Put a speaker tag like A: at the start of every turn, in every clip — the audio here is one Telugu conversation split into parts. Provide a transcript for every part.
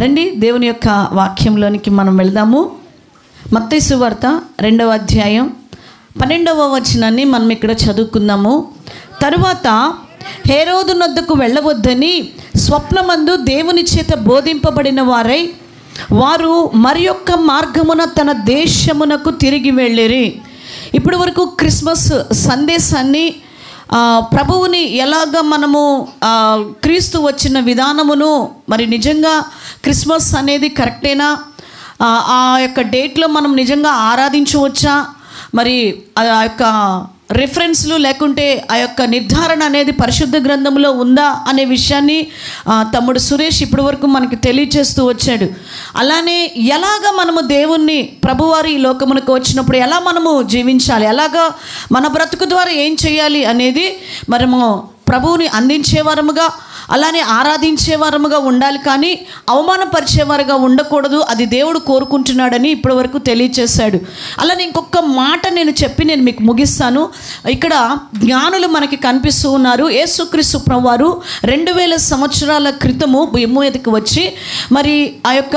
A: రండి దేవుని యొక్క వాక్యంలోనికి మనం వెళ్దాము. మత్తయి సువార్త 2వ అధ్యాయం 12వ వచనాన్ని మనం ఇక్కడ చదువుకుందాము. తరువాత హేరోదు నొద్దకు వెళ్ళవద్దని స్వప్నమందు దేవుని చేత బోధింపబడిన వారు మరి యొక్క మార్గమున తన దేశమునకు తిరిగి వెళ్ళిరి. ఇప్పటి వరకు క్రిస్మస్ సందేశాన్ని, ప్రభువుని ఎలాగ మనము క్రీస్తు వచ్చిన విధానమును, మరి నిజంగా క్రిస్మస్ అనేది కరెక్టేనా, ఆ యొక్క డేట్లో మనం నిజంగా ఆరాధించవచ్చా, మరి ఆ యొక్క రిఫరెన్స్లు లేకుంటే ఆ యొక్క నిర్ధారణ అనేది పరిశుద్ధ గ్రంథంలో ఉందా అనే విషయాన్ని తమ్ముడు సురేష్ ఇప్పటి వరకు మనకి తెలియచేస్తూ వచ్చాడు. అలానే ఎలాగ మనము దేవుణ్ణి, ప్రభువారు ఈ లోకమునకు వచ్చినప్పుడు ఎలా మనము జీవించాలి, ఎలాగా మన బ్రతుకు ద్వారా ఏం చేయాలి అనేది మనము ప్రభువుని అందించేవారముగా, అలానే ఆరాధించేవారముగా ఉండాలి, కానీ అవమానపరిచేవారుగా ఉండకూడదు. అది దేవుడు కోరుకుంటున్నాడని ఇప్పటి వరకు తెలియచేశాడు. అలానే ఇంకొక మాట నేను మీకు ముగిస్తాను. ఇక్కడ జ్ఞానులు మనకి కనిపిస్తూ ఉన్నారు. యేసుక్రీస్తు ప్రభువారు 2000 సంవత్సరాల క్రితము భూమి మీదకి వచ్చి, మరి ఆ యొక్క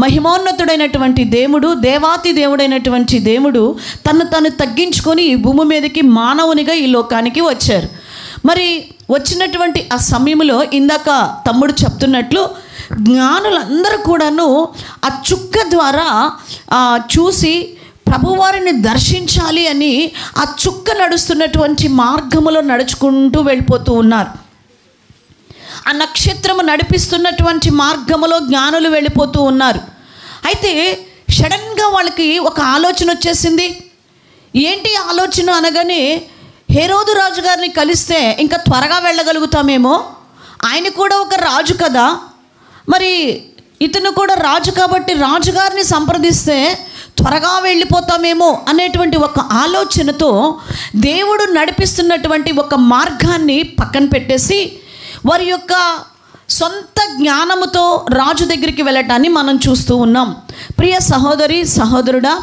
A: మహిమోన్నతుడైనటువంటి దేవుడు, దేవాతి దేవుడైనటువంటి దేవుడు తను తగ్గించుకొని ఈ భూమి మీదకి మానవునిగా ఈ లోకానికి వచ్చారు. మరి వచ్చినటువంటి ఆ సమయంలో ఇందాక తమ్ముడు చెప్తున్నట్లు జ్ఞానులందరూ కూడాను ఆ చుక్క ద్వారా చూసి ప్రభువారిని దర్శించాలి అని ఆ చుక్క నడుస్తున్నటువంటి మార్గములో నడుచుకుంటూ వెళ్ళిపోతూ ఉన్నారు. ఆ నక్షత్రము నడిపిస్తున్నటువంటి మార్గములో జ్ఞానులు వెళ్ళిపోతూ ఉన్నారు. అయితే సడన్గా వాళ్ళకి ఒక ఆలోచన వచ్చేసింది. ఏంటి ఆలోచన అనగానే, హేరోదు రాజు గారిని కలిస్తే ఇంకా త్వరగా వెళ్ళగలుగుతామేమో, ఆయన కూడా ఒక రాజు కదా, మరి ఇతను కూడా రాజు కాబట్టి రాజుగారిని సంప్రదిస్తే త్వరగా వెళ్ళిపోతామేమో అనేటువంటి ఒక ఆలోచనతో దేవుడు నడిపిస్తున్నటువంటి ఒక మార్గాన్ని పక్కన పెట్టేసి వారి యొక్క సొంత జ్ఞానముతో రాజు దగ్గరికి వెళ్ళటాన్ని మనం చూస్తూ ఉన్నాం. ప్రియ సహోదరి సహోదరుడా,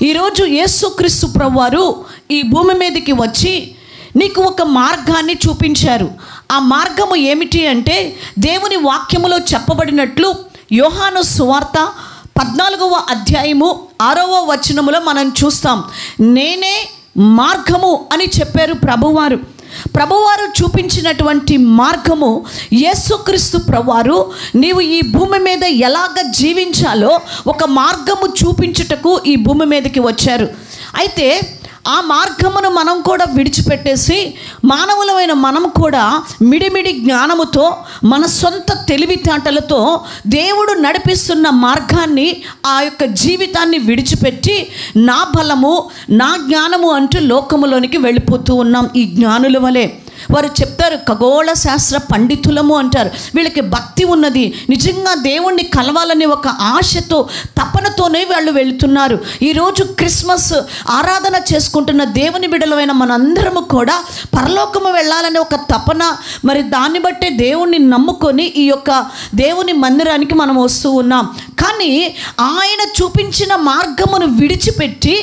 A: ఈరోజు యేసుక్రీస్తు ప్రభువారు ఈ భూమి మీదకి వచ్చి నీకు ఒక మార్గాన్ని చూపించారు. ఆ మార్గము ఏమిటి అంటే, దేవుని వాక్యములో చెప్పబడినట్లు యోహాను సువార్త 14వ అధ్యాయము 6వ వచనములో మనం చూస్తాం. నేనే మార్గము అని చెప్పారు ప్రభువారు. ప్రభువారు చూపించినటువంటి మార్గము యేసుక్రీస్తు ప్రభువారు నీవు ఈ భూమి మీద ఎలాగ జీవించాలో ఒక మార్గము చూపించుటకు ఈ భూమి మీదకి వచ్చారు. అయితే ఆ మార్గమును మనం కూడా విడిచిపెట్టేసి మానవులమైన మనం కూడా మిడిమిడి జ్ఞానముతో, మన సొంత తెలివితేటలతో దేవుడు నడిపిస్తున్న మార్గాన్ని, ఆ యొక్క జీవితాన్ని విడిచిపెట్టి నా బలము నా జ్ఞానము అంటూ లోకములోనికి వెళ్ళిపోతూ ఉన్నాం. ఈ జ్ఞానుల వలె వారు చెప్తారు, ఖగోళ శాస్త్ర పండితులము అంటారు. వీళ్ళకి భక్తి ఉన్నది, నిజంగా దేవుణ్ణి కలవాలని ఒక ఆశతో తపనతోనే వాళ్ళు వెళుతున్నారు. ఈరోజు క్రిస్మస్ ఆరాధన చేసుకుంటున్న దేవుని బిడ్డలమైన మనందరము కూడా పరలోకము వెళ్ళాలనే ఒక తపన, మరి దాన్ని బట్టే దేవుణ్ణి నమ్ముకొని ఈ యొక్క దేవుని మందిరానికి మనం వస్తూ ఉన్నాం. కానీ ఆయన చూపించిన మార్గమును విడిచిపెట్టి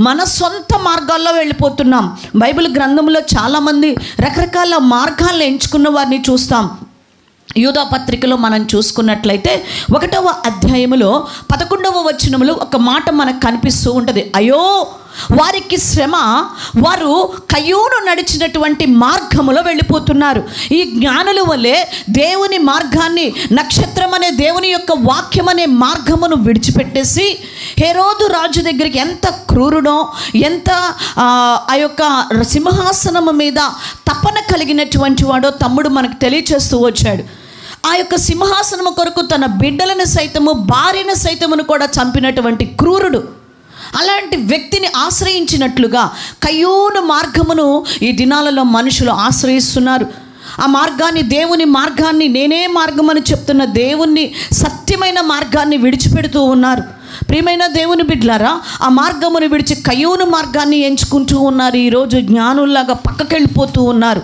A: మన సొంత మార్గాల్లో వెళ్ళిపోతున్నాం. బైబిల్ గ్రంథంలో చాలామంది రకరకాల మార్గాలను ఎంచుకున్న వారిని చూస్తాం. యూదా పత్రికలో మనం చూసుకున్నట్లయితే 1వ అధ్యాయములో 11వ వచనములో ఒక మాట మనకు కనిపిస్తూ ఉంటుంది. అయ్యో వారికి శ్రమ, వారు కయ్యూను నడిచినటువంటి మార్గములో వెళ్ళిపోతున్నారు. ఈ జ్ఞానుల వల్లే దేవుని మార్గాన్ని, నక్షత్రం అనే దేవుని యొక్క వాక్యం అనే మార్గమును విడిచిపెట్టేసి హేరోదు రాజు దగ్గరికి, ఎంత క్రూరుడో, ఎంత ఆ యొక్క సింహాసనము మీద తపన కలిగినటువంటి వాడో తమ్ముడు మనకు తెలియచేస్తూ వచ్చాడు. ఆ యొక్క సింహాసనము కొరకు తన బిడ్డలను సైతము, భార్యను సైతమును కూడా చంపినటువంటి క్రూరుడు. అలాంటి వ్యక్తిని ఆశ్రయించినట్లుగా కయ్యూను మార్గమును ఈ దినాలలో మనుషులు ఆశ్రయిస్తున్నారు. ఆ మార్గాన్ని, దేవుని మార్గాన్ని, నేనే మార్గమని చెప్తున్న దేవుణ్ణి, సత్యమైన మార్గాన్ని విడిచిపెడుతూ ఉన్నారు. ప్రియమైన దేవుని బిడ్డలారా, ఆ మార్గమును విడిచి కయ్యూను మార్గాన్ని ఎంచుకుంటూ ఉన్నారు. ఈరోజు జ్ఞానుల్లాగా పక్కకెళ్ళిపోతూ ఉన్నారు.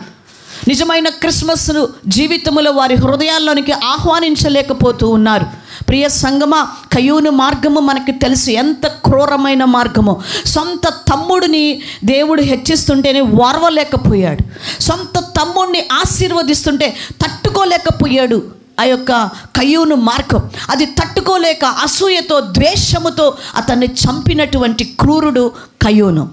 A: నిజమైన క్రిస్మస్ జీవితంలో వారి హృదయాల్లోనికి ఆహ్వానించలేకపోతూ ఉన్నారు. ప్రియ సంగమా, కయ్యూను మార్గము మనకి తెలుసు ఎంత క్రూరమైన మార్గమో. సొంత తమ్ముడిని దేవుడు హెచ్చిస్తుంటేనే ఓర్వలేకపోయాడు. సొంత తమ్ముడిని ఆశీర్వదిస్తుంటే తట్టుకోలేకపోయాడు. ఆ యొక్క కయ్యూను మార్గం, అది తట్టుకోలేక అసూయతో ద్వేషముతో అతన్ని చంపినటువంటి క్రూరుడు కయ్యూను.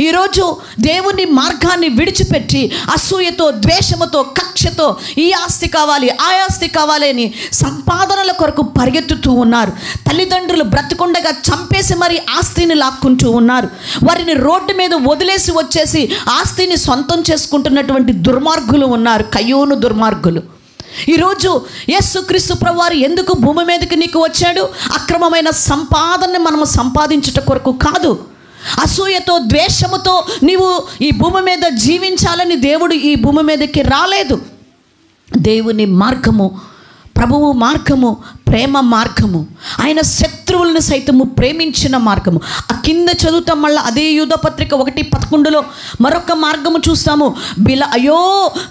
A: ఈరోజు దేవుని మార్గాన్ని విడిచిపెట్టి అసూయతో ద్వేషముతో కక్షతో ఈ ఆస్తి కావాలి ఆ ఆస్తి కావాలి అని సంపాదనల కొరకు పరిగెత్తుతూ ఉన్నారు. తల్లిదండ్రులు బ్రతికుండగా చంపేసి మరి ఆస్తిని లాక్కుంటూ ఉన్నారు. వారిని రోడ్డు మీద వదిలేసి వచ్చేసి ఆస్తిని సొంతం చేసుకుంటున్నటువంటి దుర్మార్గులు ఉన్నారు, కయ్యూను దుర్మార్గులు. ఈరోజు యేసుక్రీస్తు ప్రభువారు ఎందుకు భూమి మీదకి నీకు వచ్చాడు? అక్రమమైన సంపాదనని మనము సంపాదించుట కొరకు కాదు. అసూయతో ద్వేషముతో నీవు ఈ భూమి మీద జీవించాలని దేవుడు ఈ భూమి మీదకి రాలేదు. దేవుని మార్గము, ప్రభువు మార్గము ప్రేమ మార్గము, ఆయన శత్రువులను సైతము ప్రేమించిన మార్గము. ఆ కింద చదువుతాం మళ్ళీ అదే యూదపత్రిక 1:11 మరొక మార్గము చూస్తాము.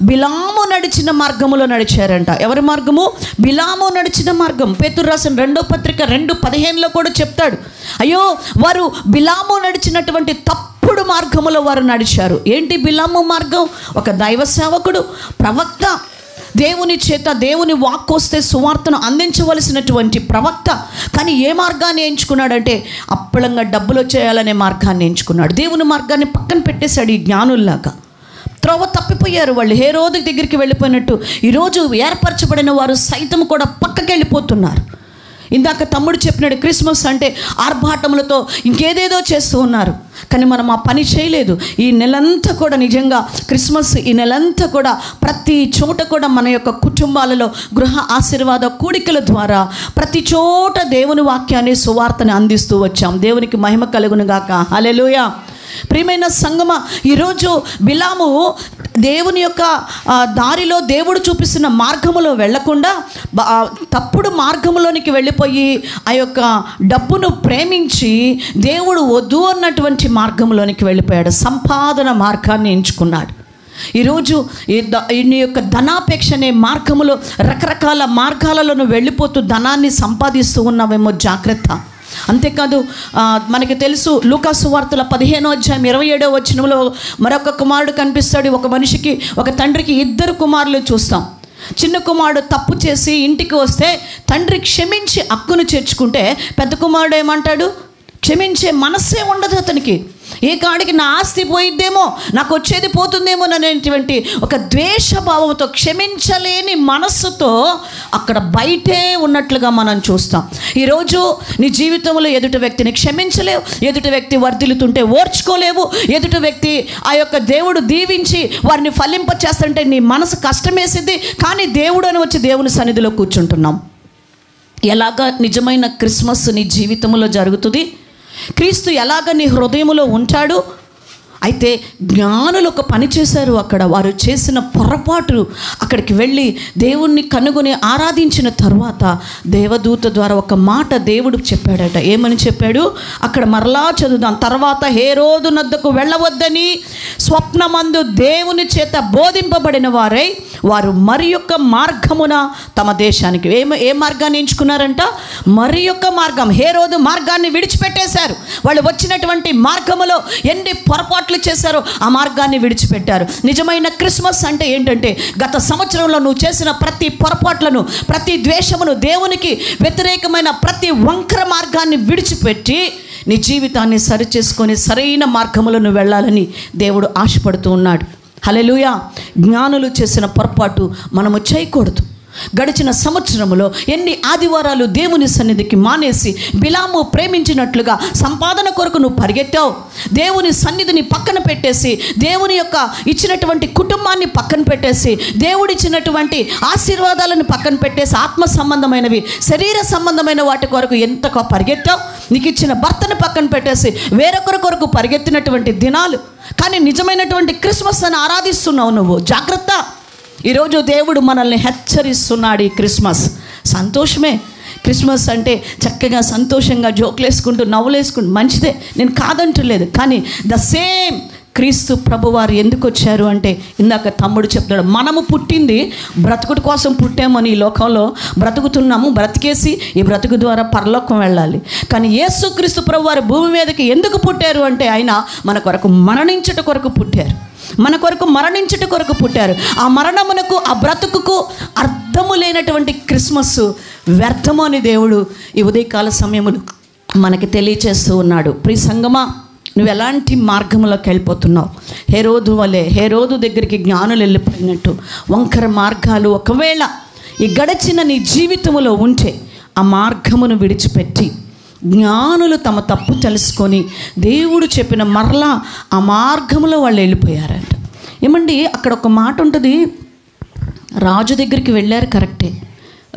A: బిలాము నడిచిన మార్గములో నడిచారంట. ఎవరి మార్గము? బిలాము నడిచిన మార్గం. పేతురు రాసిన 2వ పత్రిక 2:15 కూడా చెప్తాడు, అయ్యో వారు బిలాము నడిచినటువంటి తప్పుడు మార్గములో వారు నడిచారు. ఏంటి బిలాము మార్గం? ఒక దైవ సేవకుడు, ప్రవక్త, దేవుని చేత దేవుని వాక్కు వస్తే సువార్తను అందించవలసినటువంటి ప్రవక్త. కానీ ఏ మార్గాన్ని ఎంచుకున్నాడంటే అప్పళంగా డబ్బులు వచ్చేయాలనే మార్గాన్ని ఎంచుకున్నాడు. దేవుని మార్గాన్ని పక్కన పెట్టేశాడు. ఈ జ్ఞానుల్లాగా త్రోవ తప్పిపోయారు వాళ్ళు. హేరోదు దగ్గరికి వెళ్ళిపోయినట్టు ఈరోజు ఏర్పరచబడిన వారు సైతం కూడా పక్కకి వెళ్ళిపోతున్నారు. ఇందాక తమ్ముడు చెప్పినాడు, క్రిస్మస్ అంటే ఆర్భాటములతో ఇంకేదేదో చేస్తూ ఉన్నారు. కానీ మనం ఆ పని చేయలేదు. ఈ నెలంతా కూడా నిజంగా క్రిస్మస్, ఈ నెలంతా కూడా ప్రతి చోట కూడా మన యొక్క కుటుంబాలలో గృహ ఆశీర్వాద కూడికల ద్వారా ప్రతి చోట దేవుని వాక్యాన్ని సువార్తని అందిస్తూ వచ్చాం. దేవునికి మహిమ కలుగును గాక. హల్లెలూయా. ప్రియమైన సంగమ, ఈరోజు బిలాము దేవుని యొక్క దారిలో దేవుడు చూపిస్తున్న మార్గములో వెళ్లకుండా తప్పుడు మార్గంలోనికి వెళ్ళిపోయి ఆ యొక్క డబ్బును ప్రేమించి దేవుడు వద్దు అన్నటువంటి మార్గంలోనికి వెళ్ళిపోయాడు. సంపాదన మార్గాన్ని ఎంచుకున్నాడు. ఈరోజు ఈ యొక్క ధనాపేక్ష అనే మార్గములో రకరకాల మార్గాలలో వెళ్ళిపోతూ ధనాన్ని సంపాదిస్తూ ఉన్నావేమో, జాగ్రత్త. అంతేకాదు, మనకి తెలుసు లూకా సువార్తల 15:27 మరొక కుమారుడు కనిపిస్తాడు. ఒక మనిషికి, ఒక తండ్రికి 2 కుమారులు చూస్తాం. చిన్న కుమారుడు తప్పు చేసి ఇంటికి వస్తే తండ్రి క్షమించి హక్కును చేర్చుకుంటే పెద్ద కుమారుడు ఏమంటాడు? క్షమించే మనస్సే ఉండదు అతనికి. ఏ కాడికి నా ఆస్తి పోయిద్దేమో, నాకు వచ్చేది పోతుందేమో అనేటువంటి ఒక ద్వేషభావంతో, క్షమించలేని మనస్సుతో అక్కడ బయటే ఉన్నట్లుగా మనం చూస్తాం. ఈరోజు నీ జీవితంలో ఎదుటి వ్యక్తిని క్షమించలేవు, ఎదుటి వ్యక్తి వర్ధిల్లుతుంటే ఓర్చుకోలేవు, ఎదుటి వ్యక్తి ఆ యొక్క దేవుడు దీవించి వారిని ఫలింపచేస్తుంటే నీ మనసు కష్టమేసింది. కానీ దేవుడు అని వచ్చి దేవుని సన్నిధిలో కూర్చుంటున్నాం. ఎలాగా నిజమైన క్రిస్మస్ నీ జీవితంలో జరుగుతుంది? క్రీస్తు ఎలాగ నీ హృదయంలో ఉంటాడు? అయితే జ్ఞానులు ఒక పని చేశారు. అక్కడ వారు చేసిన పొరపాటు, అక్కడికి వెళ్ళి దేవుణ్ణి కనుగొని ఆరాధించిన తర్వాత దేవదూత ద్వారా ఒక మాట దేవుడు చెప్పాడట. ఏమని చెప్పాడు? అక్కడ మరలా చదువుదాం. తర్వాత హేరోదు నద్దకు వెళ్ళవద్దని స్వప్నమందు దేవుని చేత బోధింపబడిన వారై వారు మరి యొక్క మార్గమున తమ దేశానికి ఏ మార్గాన్ని ఎంచుకున్నారంట? మరి యొక్క మార్గం. హేరోదు మార్గాన్ని విడిచిపెట్టేశారు. వాళ్ళు వచ్చినటువంటి మార్గములో ఎన్ని పొరపాట్లు చేశారో ఆ మార్గాన్ని విడిచిపెట్టారు. నిజమైన క్రిస్మస్ అంటే ఏంటంటే గత సంవత్సరంలో నువ్వు చేసిన ప్రతి పొరపాట్లను, ప్రతి ద్వేషమును, దేవునికి వ్యతిరేకమైన ప్రతి వంకర మార్గాన్ని విడిచిపెట్టి నీ జీవితాన్ని సరిచేసుకొని సరైన మార్గములో నువ్వు వెళ్ళాలని దేవుడు ఆశపడుతూ ఉన్నాడు. హల్లెలూయా. జ్ఞానులు చేసిన పొరపాటు మనము చేయకూడదు. గడిచిన సంవత్సరములో ఎన్ని ఆదివారాలు దేవుని సన్నిధికి మానేసి బిలాము ప్రేమించినట్లుగా సంపాదన కొరకు నువ్వు పరిగెత్తావు. దేవుని సన్నిధిని పక్కన పెట్టేసి, దేవుని యొక్క ఇచ్చినటువంటి కుటుంబాన్ని పక్కన పెట్టేసి, దేవుడిచ్చినటువంటి ఆశీర్వాదాలను పక్కన పెట్టేసి, ఆత్మ సంబంధమైనవి, శరీర సంబంధమైన వాటి కొరకు ఎంతగా పరిగెత్తావు. నీకు ఇచ్చిన భర్తను పక్కన పెట్టేసి వేరొకరి కొరకు పరిగెత్తినటువంటి దినాలు. కానీ నిజమైనటువంటి క్రిస్మస్ అని ఆరాధిస్తున్నావు నువ్వు. జాగ్రత్త. ఈరోజు దేవుడు మనల్ని హెచ్చరిస్తున్నాడు. ఈ క్రిస్మస్ సంతోషమే. క్రిస్మస్ అంటే చక్కగా సంతోషంగా జోకులేసుకుంటూ నవ్వులేసుకుంటూ మంచిదే, నేను కాదంటలేదు. కానీ ద సేమ్ క్రీస్తు ప్రభువారు ఎందుకు వచ్చారు అంటే, ఇందాక తమ్ముడు చెప్తాడు, మనము పుట్టింది బ్రతుకుడు కోసం పుట్టామని ఈ లోకంలో బ్రతుకుతున్నాము. బ్రతికేసి ఈ బ్రతుకు ద్వారా పరలోకం వెళ్ళాలి. కానీ యేసుక్రీస్తు ప్రభువారు భూమి మీదకి ఎందుకు పుట్టారు అంటే, ఆయన మన కొరకు మరణించుట కొరకు పుట్టారు. మన కొరకు మరణించుట కొరకు పుట్టారు. ఆ మరణమునకు, ఆ బ్రతుకుకు అర్థము లేనటువంటి క్రిస్మస్ వ్యర్థము అని దేవుడు ఈ ఉదయకాల సమయములు మనకి తెలియచేస్తూ ఉన్నాడు. ప్రియ సంగమా, నువ్వు ఎలాంటి మార్గంలోకి వెళ్ళిపోతున్నావు? హేరోదు వలె, హేరోదు దగ్గరికి జ్ఞానులు వెళ్ళిపోయినట్టు వంకర మార్గాలు ఒకవేళ ఈ గడిచిన నీ జీవితంలో ఉంటే ఆ మార్గమును విడిచిపెట్టి జ్ఞానులు తమ తప్పు తెలుసుకొని దేవుడు చెప్పిన మరలా ఆ మార్గంలో వాళ్ళు వెళ్ళిపోయారంట. ఏమండి, అక్కడ ఒక మాట ఉంటుంది, రాజు దగ్గరికి వెళ్ళారు కరెక్టే,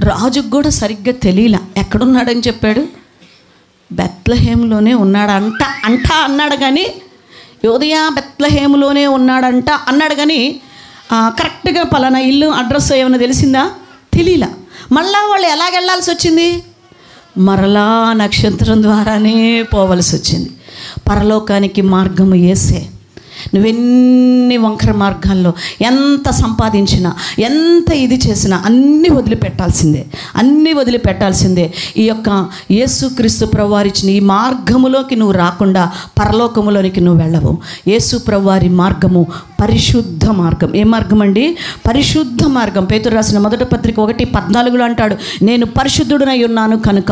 A: రాజుకు కూడా సరిగ్గా తెలియలా ఎక్కడున్నాడని చెప్పాడు. బెత్లెహేములోనే ఉన్నాడంట అన్నాడు కానీ, యోదయ బెత్లెహేములోనే ఉన్నాడంట అన్నాడు కానీ కరెక్ట్గా పలానా ఇల్లు అడ్రస్ ఏమైనా తెలిసిందా? తెలియలా. మళ్ళా వాళ్ళు ఎలాగెళ్ళాల్సి వచ్చింది? మరలా నక్షత్రం ద్వారానే పోవలసి వచ్చింది. పరలోకానికి మార్గము యేసే. నువ్వెన్ని వంకర మార్గాల్లో ఎంత సంపాదించినా, ఎంత ఇది చేసినా అన్నీ వదిలిపెట్టాల్సిందే. ఈ యొక్క యేసుక్రీస్తు ప్రభువారు ఇచ్చిన ఈ మార్గములోకి నువ్వు రాకుండా పరలోకములోనికి నువ్వు వెళ్ళవు. యేసు ప్రభువారి మార్గము పరిశుద్ధ మార్గం. ఏ మార్గం అండి? పరిశుద్ధ మార్గం. పేతురు రాసిన మొదటి పత్రిక 1:14 అంటాడు, నేను పరిశుద్ధుడనై ఉన్నాను కనుక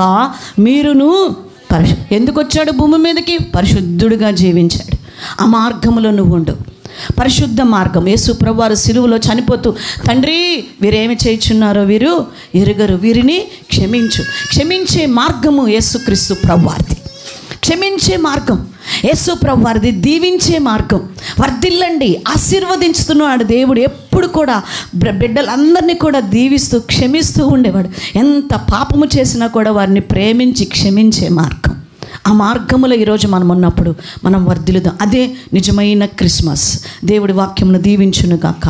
A: మీరును ఎందుకు వచ్చాడు భూమి మీదకి? పరిశుద్ధుడిగా జీవించాడు. ఆ మార్గంలో నువ్వు ఉండు. పరిశుద్ధ మార్గం. యేసు ప్రభువారు సిలువలో చనిపోతూ, తండ్రి వీరేమి చేయుచున్నారో వీరు ఎరుగరు, వీరిని క్షమించే మార్గము యేసుక్రీస్తు ప్రభువారిది. క్షమించే మార్గం యేసు ప్రభువారిది. దీవించే మార్గం. వర్ధిల్లండి, ఆశీర్వదించుతున్నాడు దేవుడు. ఎప్పుడు కూడా బిడ్డలందరినీ కూడా దీవిస్తూ క్షమిస్తూ ఉండేవాడు. ఎంత పాపము చేసినా కూడా వారిని ప్రేమించి క్షమించే మార్గం. ఆ మార్గములో ఈరోజు మనం ఉన్నప్పుడు మనం వర్ధిల్లుదాం. అదే నిజమైన క్రిస్మస్. దేవుడి వాక్యమును దీవించును గాక.